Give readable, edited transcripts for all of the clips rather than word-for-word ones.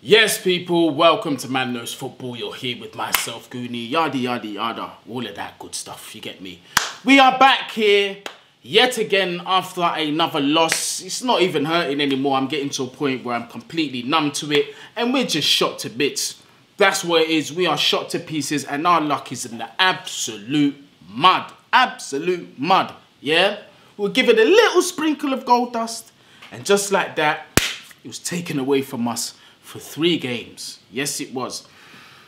Yes, people, welcome to Man Knows Football. You're here with myself, Guni, yada, yada, yada, all of that good stuff, you get me. We are back here yet again after another loss. It's not even hurting anymore. I'm getting to a point where I'm completely numb to it and we're just shot to bits. That's what it is. We are shot to pieces and our luck is in the absolute mud. Absolute mud, yeah? We'll give it a little sprinkle of gold dust and just like that, it was taken away from us for 3 games. Yes, it was.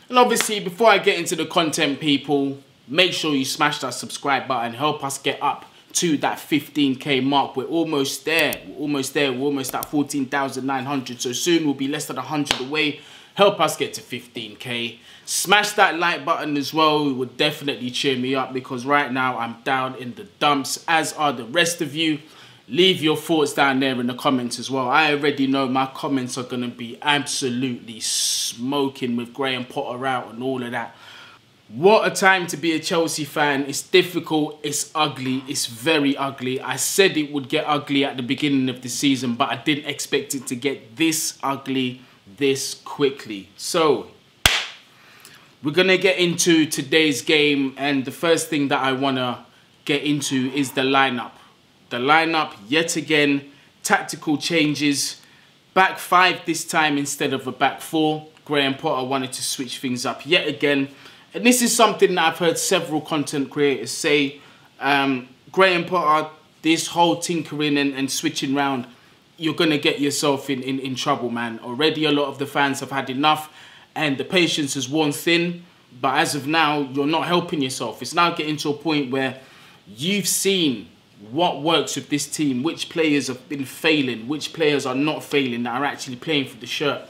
And obviously, before I get into the content, people, make sure you smash that subscribe button. Help us get up to that 15k mark. We're almost there. We're almost at 14,900. So soon we'll be less than 100 away. Help us get to 15k. Smash that like button as well. It would definitely cheer me up because right now I'm down in the dumps, as are the rest of you. Leave your thoughts down there in the comments as well. I already know my comments are going to be absolutely smoking with Graham Potter out and all of that. What a time to be a Chelsea fan. It's difficult, it's ugly, it's very ugly. I said it would get ugly at the beginning of the season, but I didn't expect it to get this ugly this quickly. So, we're going to get into today's game, and the first thing that I want to get into is the lineup. The lineup, yet again, tactical changes. Back 5 this time instead of a back 4. Graham Potter wanted to switch things up yet again. And this is something that I've heard several content creators say. Graham Potter, this whole tinkering and switching round, you're going to get yourself in trouble, man. Already a lot of the fans have had enough and the patience has worn thin. But as of now, you're not helping yourself. It's now getting to a point where you've seen what works with this team, which players have been failing, which players are not failing, that are actually playing for the shirt.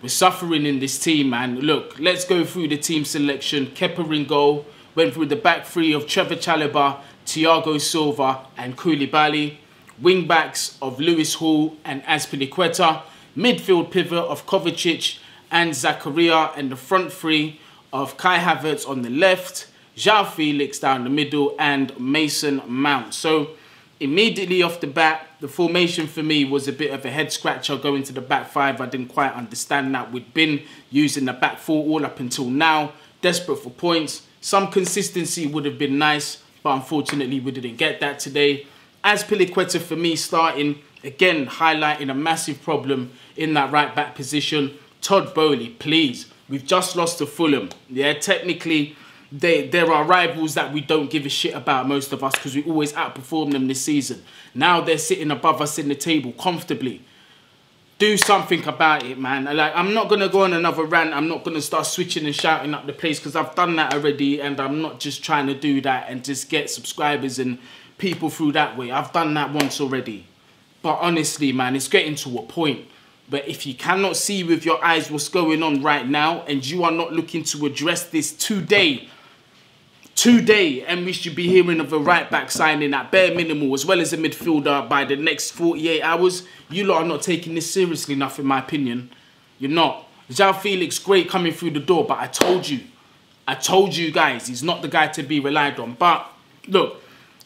We're suffering in this team, man. Look, let's go through the team selection. Kepa in goal, went through the back 3 of Trevor Chalobah, Thiago Silva and Koulibaly. Wing backs of Lewis Hall and Azpilicueta. Midfield pivot of Kovacic and Zakaria, and the front 3 of Kai Havertz on the left, Joao Felix down the middle and Mason Mount. So immediately off the bat, the formation for me was a bit of a head scratcher going to the back 5. I didn't quite understand that. We'd been using the back 4 all up until now, desperate for points. Some consistency would have been nice, but unfortunately we didn't get that today. Azpilicueta for me starting, again highlighting a massive problem in that right back position. Todd Boehly, please. We've just lost to Fulham. Yeah, technically there are rivals that we don't give a shit about, most of us, because we always outperform them this season. Now they're sitting above us in the table comfortably. Do something about it, man. Like, I'm not going to go on another rant. I'm not going to start switching and shouting up the place because I've done that already, and I'm not just trying to do that and just get subscribers and people through that way. I've done that once already. But honestly, man, it's getting to a point. But if you cannot see with your eyes what's going on right now and you are not looking to address this today, and we should be hearing of a right back signing at bare minimal as well as a midfielder by the next 48 hours, you lot are not taking this seriously enough in my opinion. You're not. Joao Felix, great coming through the door, but I told you guys, he's not the guy to be relied on. But look,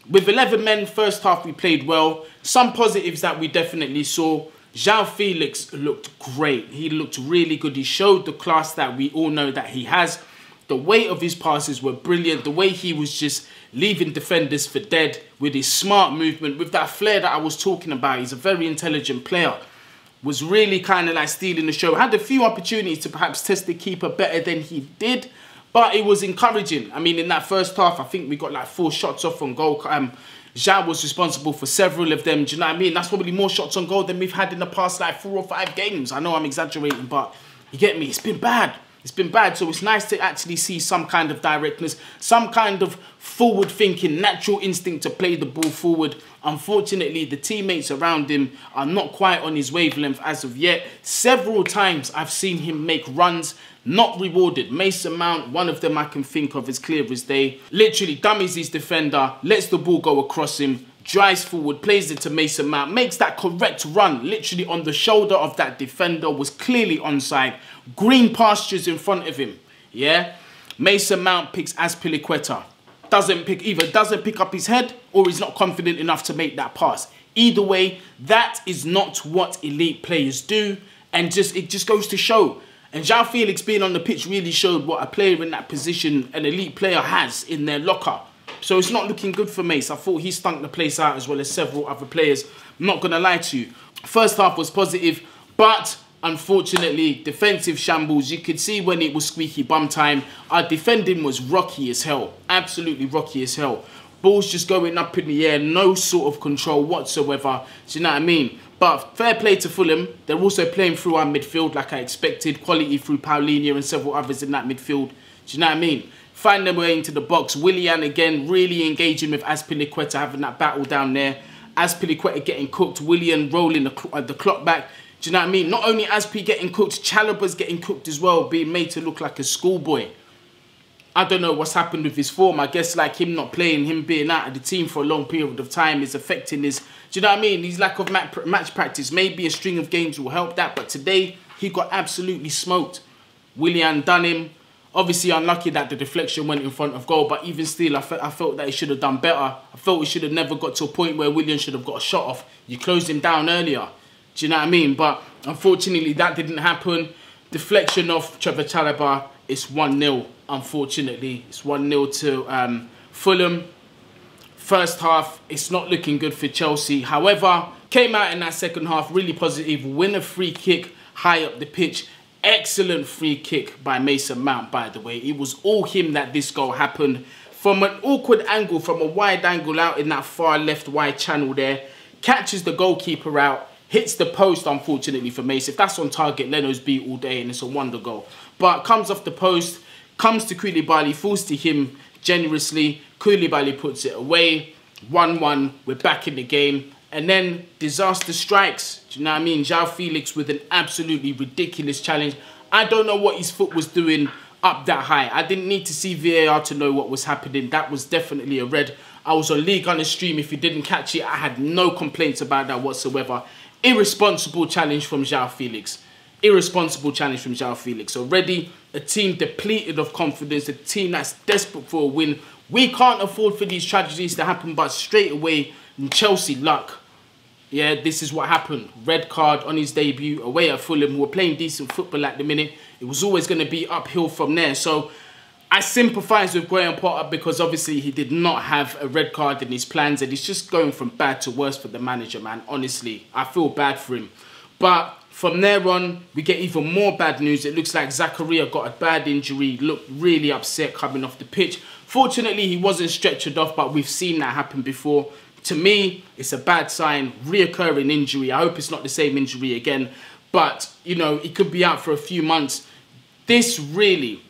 with 11 men, first half we played well. Some positives that we definitely saw. Joao Felix looked great. He looked really good. He showed the class that we all know that he has. The weight of his passes were brilliant. The way he was just leaving defenders for dead with his smart movement, with that flair that I was talking about. He's a very intelligent player. Was really kind of like stealing the show. Had a few opportunities to perhaps test the keeper better than he did, but it was encouraging. I mean, in that first half, I think we got like 4 shots off on goal. Joao was responsible for several of them. Do you know what I mean? That's probably more shots on goal than we've had in the past like 4 or 5 games. I know I'm exaggerating, but you get me? It's been bad. It's been bad, so it's nice to actually see some kind of directness, some kind of forward thinking, natural instinct to play the ball forward. Unfortunately, the teammates around him are not quite on his wavelength as of yet. Several times I've seen him make runs not rewarded. Mason Mount, one of them I can think of as clear as day. Literally dummies his defender, lets the ball go across him, drives forward, plays it to Mason Mount, makes that correct run, literally on the shoulder of that defender, was clearly onside. Green pastures in front of him, yeah? Mason Mount picks Azpilicueta. Either doesn't pick up his head or he's not confident enough to make that pass. Either way, that is not what elite players do. And it just goes to show. And Joao Felix being on the pitch really showed what a player in that position, an elite player, has in their locker. So it's not looking good for Mace. I thought he stunk the place out as well as several other players. I'm not going to lie to you. First half was positive, but unfortunately, defensive shambles. You could see when it was squeaky bum time, our defending was rocky as hell. Absolutely rocky as hell. Balls just going up in the air, no sort of control whatsoever. Do you know what I mean? But fair play to Fulham. They're also playing through our midfield like I expected. Quality through Paulinho and several others in that midfield. Do you know what I mean? Find their way into the box. Willian again really engaging with Azpilicueta, having that battle down there. Azpilicueta getting cooked. Willian rolling the clock back. Do you know what I mean? Not only Azpi getting cooked, Chalobah's getting cooked as well, being made to look like a schoolboy. I don't know what's happened with his form. I guess like him not playing, him being out of the team for a long period of time is affecting his... Do you know what I mean? His lack of match practice. Maybe a string of games will help that. But today, he got absolutely smoked. Willian done him. Obviously, unlucky that the deflection went in front of goal. But even still, I felt that he should have done better. I felt he should have never got to a point where Willian should have got a shot off. You closed him down earlier. Do you know what I mean? But unfortunately, that didn't happen. Deflection off Trevor Chalobah. It's 1-0, unfortunately. It's 1-0 to Fulham. First half, it's not looking good for Chelsea. However, came out in that second half really positive. Win a free kick high up the pitch. Excellent free kick by Mason Mount, by the way. It was all him that this goal happened. From an awkward angle, from a wide angle out in that far left wide channel there. Catches the goalkeeper out. Hits the post, unfortunately, for Mace. If that's on target, Leno's beat all day and it's a wonder goal. But comes off the post, comes to Koulibaly, falls to him generously. Koulibaly puts it away. 1-1, we're back in the game. And then disaster strikes. Do you know what I mean? Joao Felix with an absolutely ridiculous challenge. I don't know what his foot was doing up that high. I didn't need to see VAR to know what was happening. That was definitely a red. I was on League on the stream. If you didn't catch it, I had no complaints about that whatsoever. Irresponsible challenge from Joao Felix. Irresponsible challenge from Joao Felix. Already a team depleted of confidence, a team that's desperate for a win. We can't afford for these tragedies to happen, but straight away, Chelsea luck. Yeah, this is what happened. Red card on his debut away at Fulham, who were playing decent football at the minute. It was always going to be uphill from there. So I sympathise with Graham Potter because obviously he did not have a red card in his plans and he's just going from bad to worse for the manager, man. Honestly, I feel bad for him. But from there on, we get even more bad news. It looks like Zakaria got a bad injury, looked really upset coming off the pitch. Fortunately, he wasn't stretchered off, but we've seen that happen before. To me, it's a bad sign, reoccurring injury. I hope it's not the same injury again. But, you know, he could be out for a few months. This really...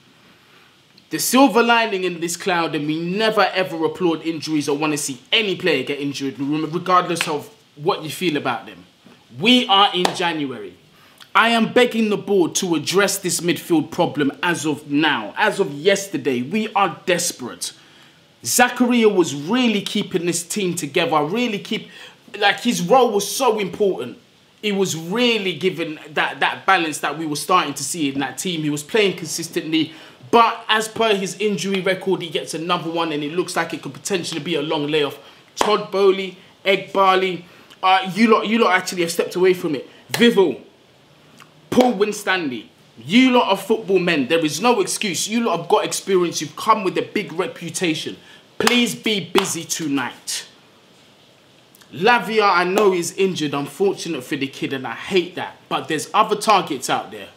The silver lining in this cloud, and we never ever applaud injuries or want to see any player get injured, regardless of what you feel about them. We are in January. I am begging the board to address this midfield problem as of now. As of yesterday, we are desperate. Zakaria was really keeping this team together, like his role was so important. He was really giving that balance that we were starting to see in that team. He was playing consistently. But as per his injury record, he gets another one and it looks like it could potentially be a long layoff. Todd Bowley, Egg Barley, you lot actually have stepped away from it. Vival, Paul Winstanley, you lot are football men. There is no excuse. You lot have got experience. You've come with a big reputation. Please be busy tonight. Lavia, I know he's injured. Unfortunate for the kid and I hate that. But there's other targets out there.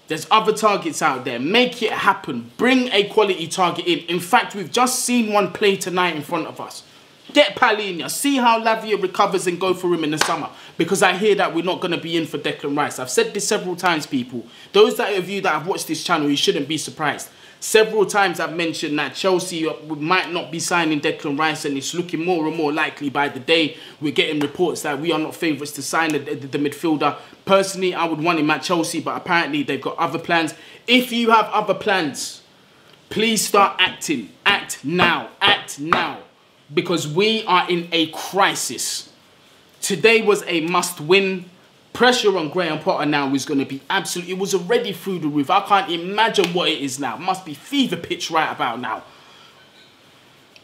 There's other targets out there. Make it happen. Bring a quality target in. In fact, we've just seen one play tonight in front of us. Get Paulinho. See how Lavia recovers and go for him in the summer. Because I hear that we're not going to be in for Declan Rice. I've said this several times, people. Those of you that have watched this channel, you shouldn't be surprised. Several times I've mentioned that Chelsea might not be signing Declan Rice and it's looking more and more likely by the day. We're getting reports that we are not favourites to sign the midfielder. Personally, I would want him at Chelsea, but apparently they've got other plans. If you have other plans, please start acting. Act now. Act now. Because we are in a crisis. Today was a must-win. Pressure on Graham Potter now is going to be absolute. It was already through the roof. I can't imagine what it is now. It must be fever pitch right about now.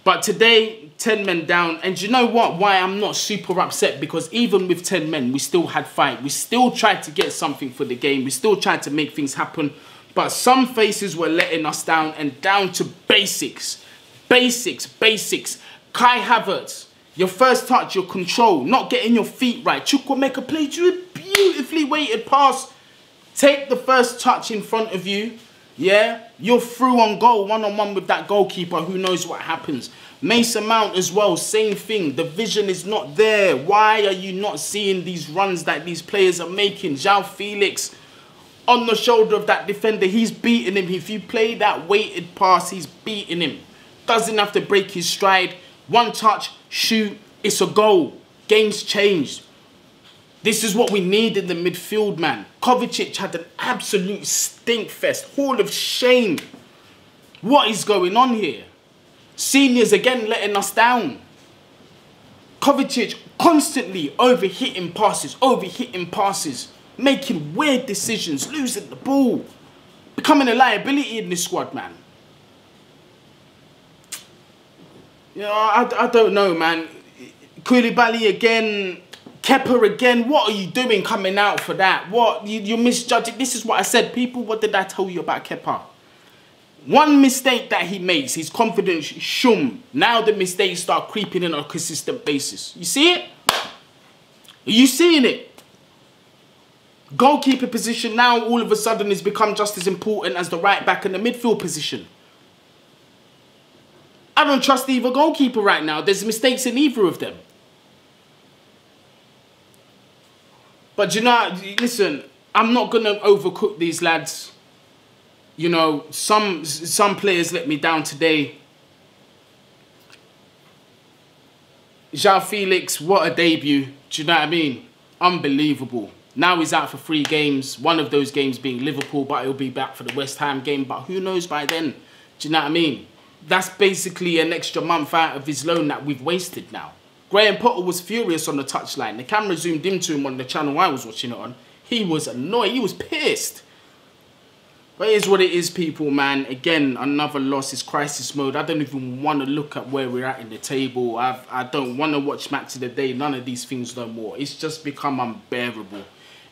But today, 10 men down. And you know what? Why I'm not super upset? Because even with 10 men, we still had fight. We still tried to get something for the game. We still tried to make things happen. But some faces were letting us down, and down to basics. Basics. Kai Havertz, your first touch, your control, not getting your feet right. Chukwuemeka played you a beautifully weighted pass. Take the first touch in front of you. Yeah, you're through on goal, one-on-one with that goalkeeper. Who knows what happens? Mason Mount as well, same thing. The vision is not there. Why are you not seeing these runs that these players are making? Joao Felix on the shoulder of that defender. He's beating him. If you play that weighted pass, he's beating him. Doesn't have to break his stride. One touch, shoot, it's a goal. Game's changed. This is what we need in the midfield, man. Kovacic had an absolute stink fest. Hall of shame. What is going on here? Seniors again letting us down. Kovacic constantly overhitting passes, making weird decisions, losing the ball, becoming a liability in this squad, man. You know, I don't know, man. Koulibaly again, Kepa again. What are you doing coming out for that? What? You're misjudging. This is what I said. People, what did I tell you about Kepa? One mistake that he makes, his confidence shum. Now the mistakes start creeping in on a consistent basis. You see it? Are you seeing it? Goalkeeper position now all of a sudden has become just as important as the right back and the midfield position. I don't trust either goalkeeper right now. There's mistakes in either of them. But you know, listen, I'm not going to overcook these lads. You know, some players let me down today. Joao Felix, what a debut. Do you know what I mean? Unbelievable. Now he's out for 3 games. One of those games being Liverpool, but he'll be back for the West Ham game. But who knows by then? Do you know what I mean? That's basically an extra month out of his loan that we've wasted now. Graham Potter was furious on the touchline. The camera zoomed into him on the channel I was watching it on. He was annoyed. He was pissed. But it is what it is, people, man. Again, another loss is crisis mode. I don't even want to look at where we're at in the table. I don't want to watch Match of the Day. None of these things no more. It's just become unbearable.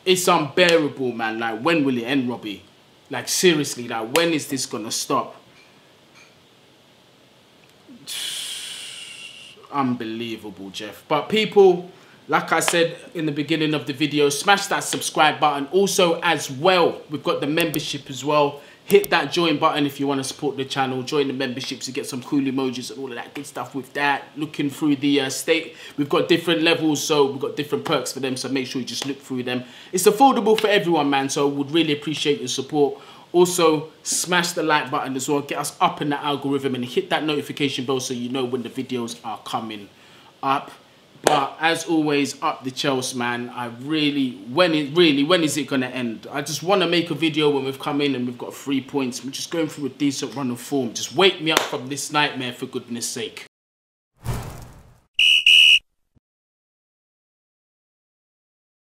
It's unbearable, man. Like, when will it end, Robbie? Like, seriously, like, when is this going to stop? Unbelievable, Jeff. But people, like I said in the beginning of the video, smash that subscribe button. Also, as well, we've got the membership as well. Hit that join button if you want to support the channel. Join the membership to get some cool emojis and all of that good stuff with that. Looking through the state, we've got different levels, so we've got different perks for them, so make sure you just look through them. It's affordable for everyone, man, so would really appreciate your support. Also, smash the like button as well. Get us up in the algorithm and hit that notification bell so you know when the videos are coming up. But as always, up the Chelsea, man. When is it going to end? I just want to make a video when we've come in and we've got 3 points. We're just going through a decent run of form. Just wake me up from this nightmare, for goodness sake.